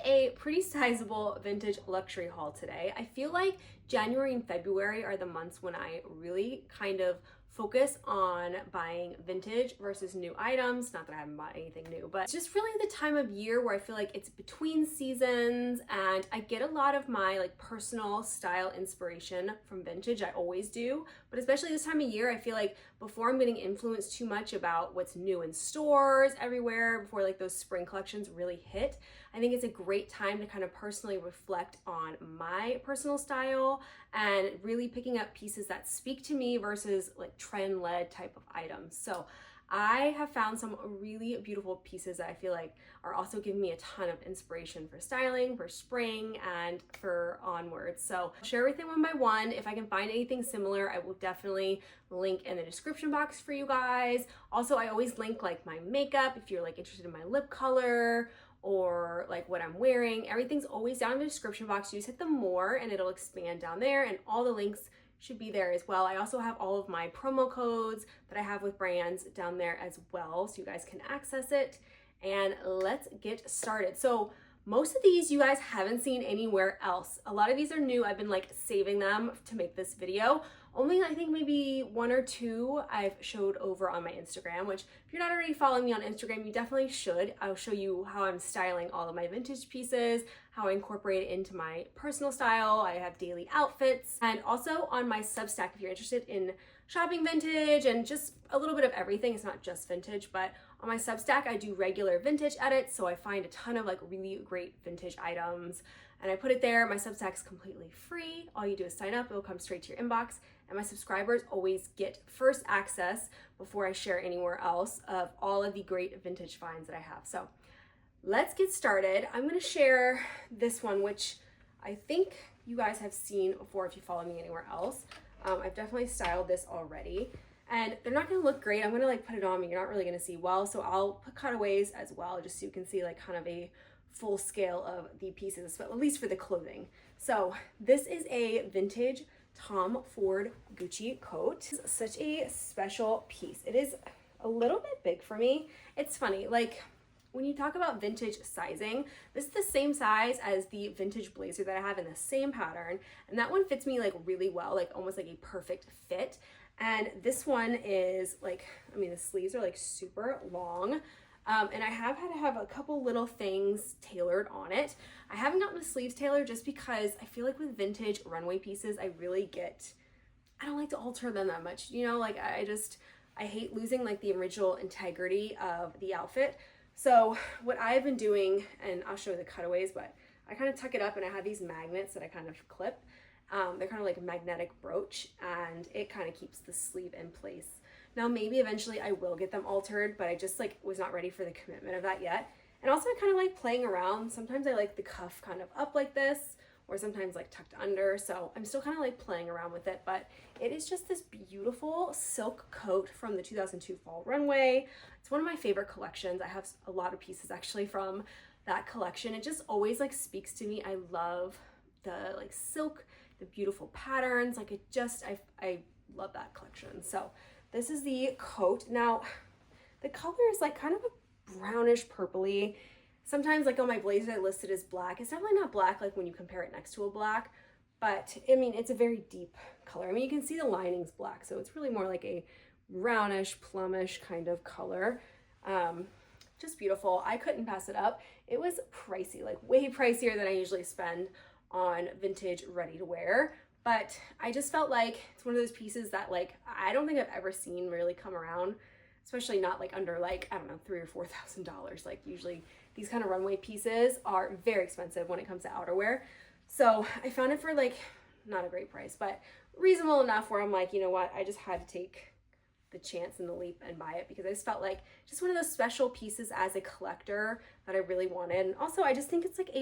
a pretty sizable vintage luxury haul today. I feel like January and February are the months when I really kind of focus on buying vintage versus new items. Not that I haven't bought anything new, but it's just really the time of year where I feel like it's between seasons and I get a lot of my like personal style inspiration from vintage. I always do, but especially this time of year, I feel like before I'm getting influenced too much about what's new in stores everywhere, before like those spring collections really hit, I think it's a great time to kind of personally reflect on my personal style and really picking up pieces that speak to me versus like trend-led type of items. So I have found some really beautiful pieces that I feel like are also giving me a ton of inspiration for styling, for spring, and for onwards. So I'll share everything one by one. If I can find anything similar, I will definitely link in the description box for you guys. Also, I always link like my makeup if you're like interested in my lip color or like what I'm wearing. Everything's always down in the description box. You just hit the more and it'll expand down there, and all the links should be there as well. I also have all of my promo codes that I have with brands down there as well, so you guys can access it. And let's get started. So most of these you guys haven't seen anywhere else. A lot of these are new. I've been like saving them to make this video. Only I think maybe one or two I've showed over on my Instagram, which if you're not already following me on Instagram, you definitely should. I'll show you how I'm styling all of my vintage pieces, how I incorporate it into my personal style. I have daily outfits, and also on my Substack, if you're interested in shopping vintage and just a little bit of everything. It's not just vintage, but on my Substack, I do regular vintage edits. So I find a ton of like really great vintage items and I put it there. My Substack's completely free. All you do is sign up. It'll come straight to your inbox. And my subscribers always get first access before I share anywhere else of all of the great vintage finds that I have. So let's get started. I'm gonna share this one, which I think you guys have seen before if you follow me anywhere else. I've definitely styled this already. And they're not gonna look great. I'm gonna like put it on me. You're not really gonna see well. So I'll put cutaways as well, just so you can see like kind of a full scale of the pieces, but at least for the clothing. So this is a vintage Tom Ford Gucci coat. It's such a special piece. It is a little bit big for me. It's funny, like when you talk about vintage sizing, this is the same size as the vintage blazer that I have in the same pattern. And that one fits me like really well, like almost like a perfect fit. And this one is like, I mean, the sleeves are like super long. And I have had to have a couple little things tailored on it. I haven't gotten the sleeves tailored just because I feel like with vintage runway pieces, I don't like to alter them that much. You know, like I hate losing like the original integrity of the outfit. So what I've been doing, and I'll show you the cutaways, but I kind of tuck it up and I have these magnets that I kind of clip. They're kind of like a magnetic brooch and it kind of keeps the sleeve in place. Now maybe eventually I will get them altered, but I just like was not ready for the commitment of that yet. And also I kind of like playing around. Sometimes I like the cuff kind of up like this, or sometimes like tucked under. So I'm still kind of like playing around with it, but it is just this beautiful silk coat from the 2002 fall runway. It's one of my favorite collections. I have a lot of pieces actually from that collection. It just always like speaks to me. I love the like silk, the beautiful patterns. Like I love that collection. So this is the coat. Now the color is like kind of a brownish purpley. Sometimes like on my blazer I listed as black. It's definitely not black like when you compare it next to a black, but I mean it's a very deep color. I mean you can see the lining's black, so it's really more like a brownish plumish kind of color. Just beautiful. I couldn't pass it up. It was pricey, like way pricier than I usually spend on vintage ready to wear, but I just felt like it's one of those pieces that like I don't think I've ever seen really come around, especially not like under like, I don't know, $3,000 or $4,000. Like usually these kind of runway pieces are very expensive when it comes to outerwear. So I found it for like not a great price, but reasonable enough where I'm like, you know what, I just had to take the chance and the leap and buy it because I just felt like just one of those special pieces as a collector that I really wanted. And also I just think it's like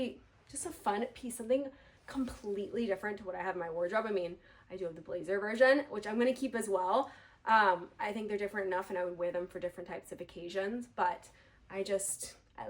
just a fun piece, something completely different to what I have in my wardrobe. I mean, I do have the blazer version, which I'm going to keep as well. I think they're different enough and I would wear them for different types of occasions, but I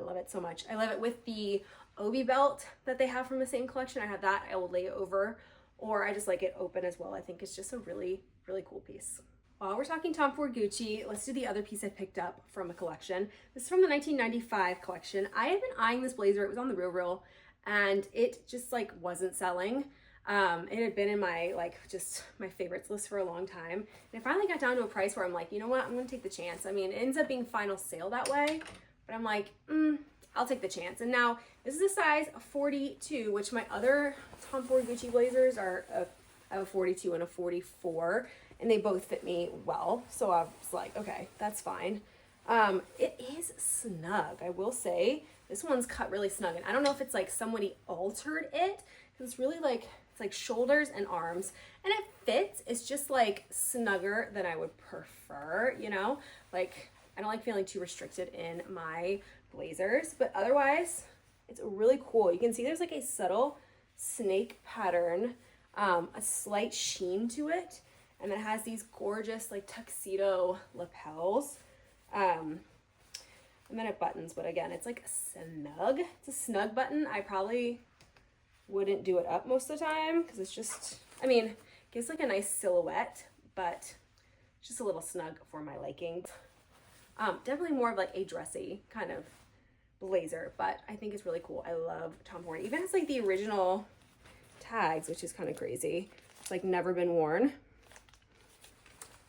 love it so much. I love it with the obi belt that they have from the same collection. I have that. I will lay it over, or I just like it open as well. I think it's just a really, really cool piece. While we're talking Tom Ford Gucci, let's do the other piece I picked up from a collection. This is from the 1995 collection. I had been eyeing this blazer. It was on the RealReal, and it just like wasn't selling. It had been in my just my favorites list for a long time. And it finally got down to a price where I'm like, you know what? I'm gonna take the chance. I mean, it ends up being final sale that way, but I'm like, I'll take the chance. And now this is a size 42, which my other Tom Ford Gucci blazers are I have a 42 and a 44, and they both fit me well. So I was like, okay, that's fine. It is snug, I will say. This one's cut really snug, and I don't know if it's like somebody altered it, because it's really like, it's like shoulders and arms, and it fits. It's just like snugger than I would prefer, you know? Like, I don't like feeling too restricted in my blazers, but otherwise, it's really cool. You can see there's like a subtle snake pattern, a slight sheen to it, and it has these gorgeous like tuxedo lapels, and then it buttons, but again, it's like snug. It's a snug button. I probably wouldn't do it up most of the time because it's just, I mean, it gives like a nice silhouette, but just a little snug for my liking. Definitely more of like a dressy kind of blazer, but I think it's really cool. I love Tom Ford. It even has like the original tags, which is kind of crazy. It's like never been worn,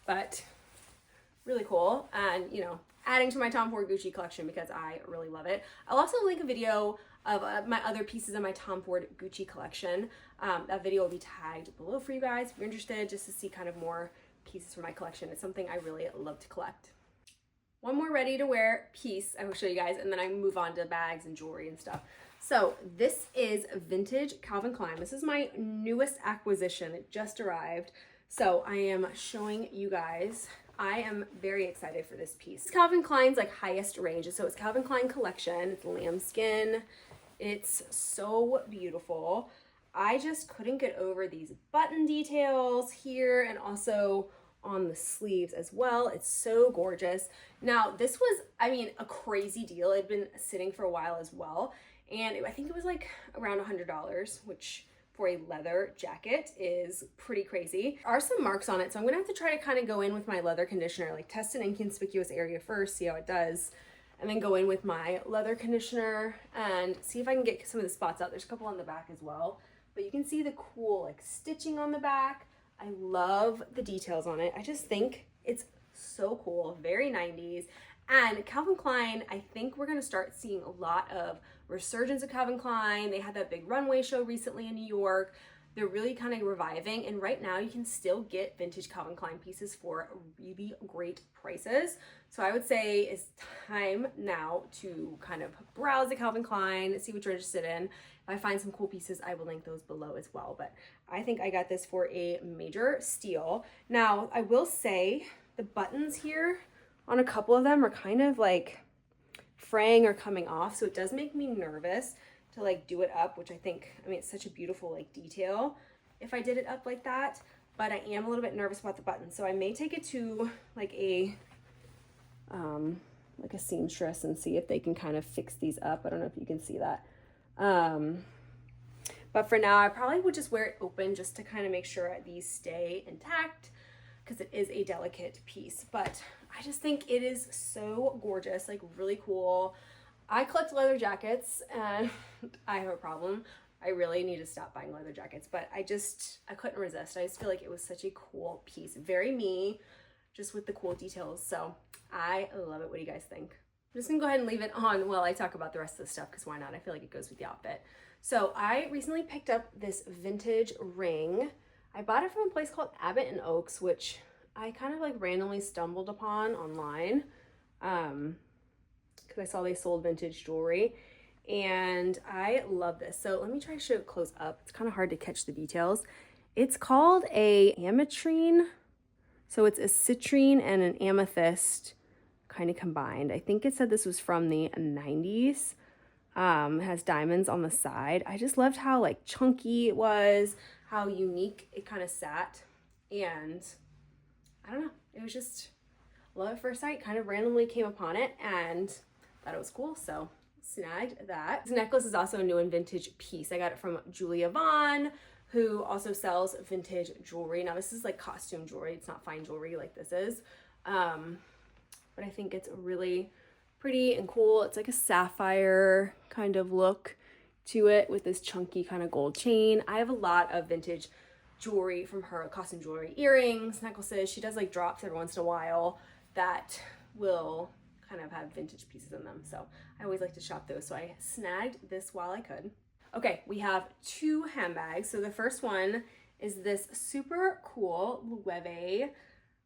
but really cool. And you know, adding to my Tom Ford Gucci collection because I really love it. I'll also link a video of my other pieces in my Tom Ford Gucci collection. That video will be tagged below for you guys if you're interested, just to see kind of more pieces from my collection. It's something I really love to collect. One more ready to wear piece I will show you guys, and then I move on to bags and jewelry and stuff. So this is vintage Calvin Klein. This is my newest acquisition. It just arrived. So I am showing you guys. I am very excited for this piece. It's Calvin Klein's like highest range. So it's Calvin Klein collection. It's lambskin. It's so beautiful. I just couldn't get over these button details here and also on the sleeves as well. It's so gorgeous. Now this was, I mean, a crazy deal. It had been sitting for a while as well. And I think it was like around $100, which for a leather jacket is pretty crazy. There are some marks on it, so I'm gonna have to try to kind of go in with my leather conditioner, like test an inconspicuous area first, see how it does, and then go in with my leather conditioner and see if I can get some of the spots out. There's a couple on the back as well, but you can see the cool like stitching on the back. I love the details on it. I just think it's so cool, very 90s. And Calvin Klein, I think we're gonna start seeing a lot of resurgence of Calvin Klein. They had that big runway show recently in New York. They're really kind of reviving, and right now you can still get vintage Calvin Klein pieces for really great prices. So I would say it's time now to kind of browse the Calvin Klein, see what you're interested in. If I find some cool pieces, I will link those below as well. But I think I got this for a major steal. Now, I will say the buttons here on a couple of them are kind of like fraying or coming off, so it does make me nervous to like do it up, which I think, I mean, it's such a beautiful like detail if I did it up like that, but I am a little bit nervous about the buttons. So I may take it to like a seamstress and see if they can kind of fix these up. I don't know if you can see that. But for now, I probably would just wear it open just to kind of make sure these stay intact, because it is a delicate piece. But I just think it is so gorgeous, like really cool. I collect leather jackets and I have a problem. I really need to stop buying leather jackets, but I couldn't resist. I just feel like it was such a cool piece. Very me, just with the cool details. So I love it. What do you guys think? I'm just gonna go ahead and leave it on while I talk about the rest of the stuff, because why not? I feel like it goes with the outfit. So I recently picked up this vintage ring. I bought it from a place called Abbott and Oaks, which I kind of like randomly stumbled upon online because I saw they sold vintage jewelry, and I love this. So let me try to show it close up. It's kind of hard to catch the details. It's called a ametrine. So it's a citrine and an amethyst kind of combined. I think it said this was from the 90s. It has diamonds on the side. I just loved how like chunky it was, how unique it kind of sat, and I don't know, it was just love at first sight. Kind of randomly came upon it and thought it was cool, so snagged that. This necklace is also a new and vintage piece. I got it from Julia Vaughn, who also sells vintage jewelry. Now this is like costume jewelry. It's not fine jewelry like this is. But I think it's really pretty and cool. It's like a sapphire kind of look to it with this chunky kind of gold chain. I have a lot of vintage jewelry from her, costume jewelry, earrings, necklaces. She does like drops every once in a while that will kind of have vintage pieces in them. So I always like to shop those. So I snagged this while I could. Okay, we have 2 handbags. So the first one is this super cool Loewe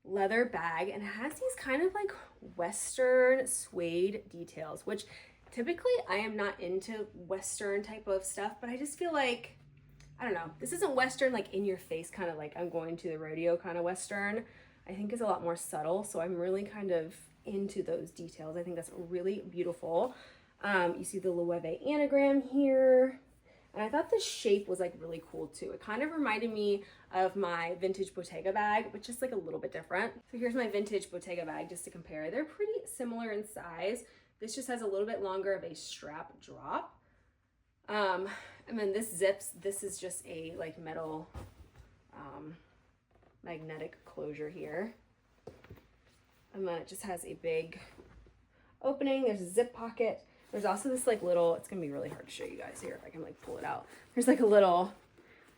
leather bag, and it has these kind of like Western suede details, which typically I am not into Western type of stuff, but I just feel like, I don't know, this isn't Western like in your face kind of like I'm going to the rodeo kind of Western. I think it's a lot more subtle, so I'm really kind of into those details. I think that's really beautiful. You see the Loewe anagram here. And I thought the shape was like really cool too. It kind of reminded me of my vintage Bottega bag, but just like a little bit different. So here's my vintage Bottega bag just to compare. They're pretty similar in size. This just has a little bit longer of a strap drop. And then this zips. This is just a like metal magnetic closure here. And then it just has a big opening. There's a zip pocket. There's also this like little, it's gonna be really hard to show you guys here if I can like pull it out. There's like a little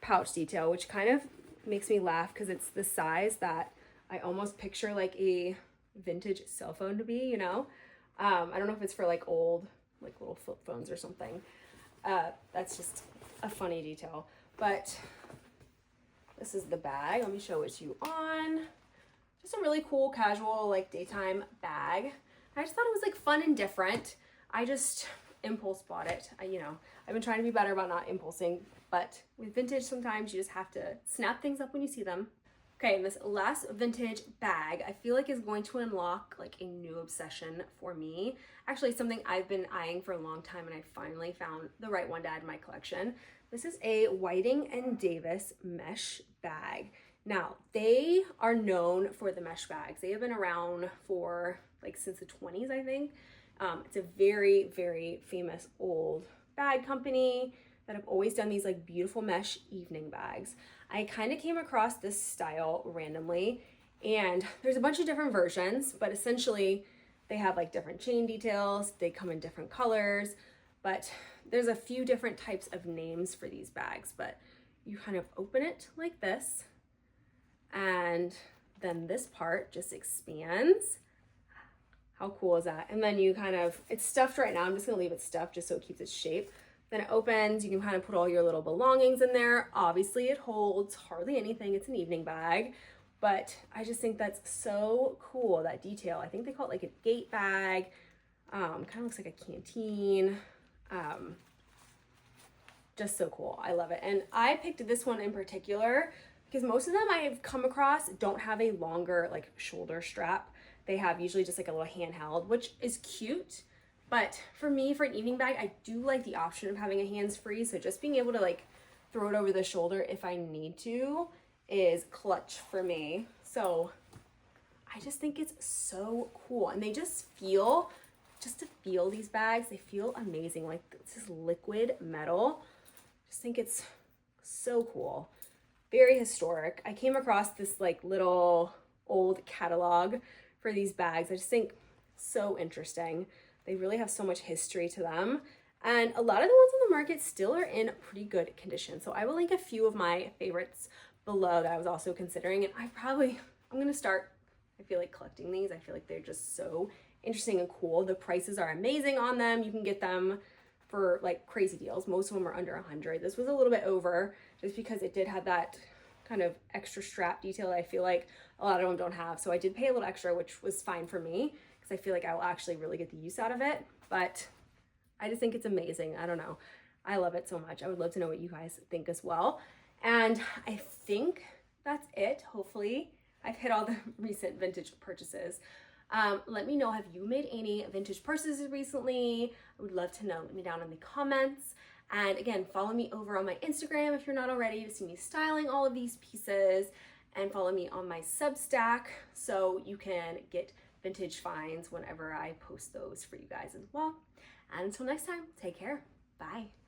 pouch detail, which kind of makes me laugh because it's the size that I almost picture like a vintage cell phone to be, you know? I don't know if it's for like old, like little flip phones or something. That's just a funny detail. But this is the bag. Let me show it to you on. Just a really cool, casual, like daytime bag. I just thought it was like fun and different. I just impulse bought it. I've been trying to be better about not impulsing, but with vintage, sometimes you just have to snap things up when you see them. Okay, and this last vintage bag, I feel like is going to unlock like a new obsession for me. Actually, something I've been eyeing for a long time, and I finally found the right one to add to my collection. This is a Whiting and Davis mesh bag. Now, they are known for the mesh bags. They have been around for like since the 20s, I think. It's a very, very famous old bag company that have always done these like beautiful mesh evening bags. I kind of came across this style randomly, and there's a bunch of different versions, but essentially they have like different chain details. They come in different colors, but there's a few different types of names for these bags. But you kind of open it like this, and then this part just expands. How cool is that? And then you kind of, it's stuffed right now. I'm just gonna leave it stuffed just so it keeps its shape. Then it opens, you can kind of put all your little belongings in there. Obviously it holds hardly anything. It's an evening bag, but I just think that's so cool, that detail. I think they call it like a gate bag. Kind of looks like a canteen. Just so cool, I love it. And I picked this one in particular because most of them I've come across don't have a longer like shoulder strap. They have usually just like a little handheld, which is cute. But for me, for an evening bag, I do like the option of having a hands-free. So just being able to like throw it over the shoulder if I need to is clutch for me. So I just think it's so cool. And they just feel, just to feel these bags, they feel amazing. Like this is liquid metal. Just think it's so cool. Very historic. I came across this like little old catalog for these bags. I just think so interesting. They really have so much history to them. And a lot of the ones on the market still are in pretty good condition. So I will link a few of my favorites below that I was also considering. And I'm gonna start, I feel like, collecting these. I feel like they're just so interesting and cool. The prices are amazing on them. You can get them for like crazy deals. Most of them are under 100. This was a little bit over just because it did have that kind of extra strap detail that I feel like a lot of them don't have. So I did pay a little extra, which was fine for me because I feel like I will actually really get the use out of it. But I just think it's amazing. I don't know. I love it so much. I would love to know what you guys think as well. And I think that's it. Hopefully I've hit all the recent vintage purchases. Let me know, have you made any vintage purchases recently? I would love to know. Let me down in the comments. And again, follow me over on my Instagram if you're not already to see me styling all of these pieces, and follow me on my Substack so you can get vintage finds whenever I post those for you guys as well. And until next time, take care. Bye.